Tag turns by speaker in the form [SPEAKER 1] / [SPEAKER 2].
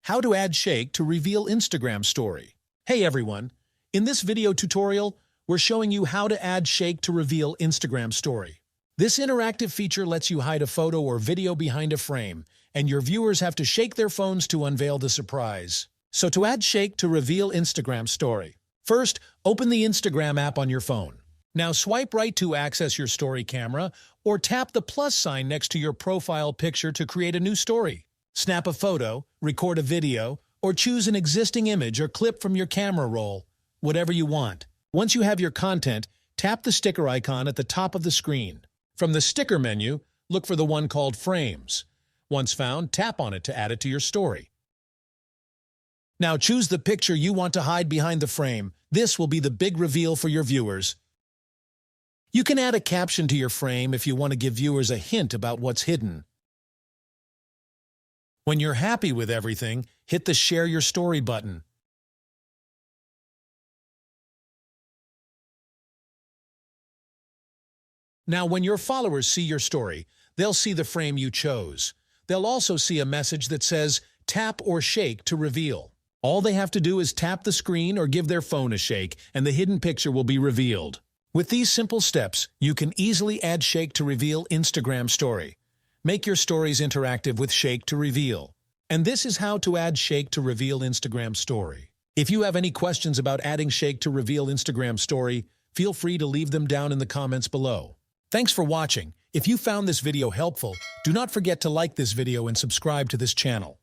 [SPEAKER 1] How to add shake to reveal Instagram story. Hey everyone, in this video tutorial, we're showing you how to add shake to reveal Instagram story. This interactive feature lets you hide a photo or video behind a frame, and your viewers have to shake their phones to unveil the surprise. So to add shake to reveal Instagram story, first, open the Instagram app on your phone. Now swipe right to access your story camera, or tap the plus sign next to your profile picture to create a new story. Snap a photo, record a video, or choose an existing image or clip from your camera roll, whatever you want. Once you have your content, tap the sticker icon at the top of the screen. From the sticker menu, look for the one called Frames. Once found, tap on it to add it to your story. Now choose the picture you want to hide behind the frame. This will be the big reveal for your viewers. You can add a caption to your frame if you want to give viewers a hint about what's hidden. When you're happy with everything, hit the Share Your Story button. Now, when your followers see your story, they'll see the frame you chose. They'll also see a message that says, "Tap or shake to reveal." All they have to do is tap the screen or give their phone a shake, and the hidden picture will be revealed. With these simple steps, you can easily add shake to reveal Instagram story. Make your stories interactive with shake to reveal. And this is how to add shake to reveal Instagram story. If you have any questions about adding shake to reveal Instagram story, feel free to leave them down in the comments below. Thanks for watching. If you found this video helpful, do not forget to like this video and subscribe to this channel.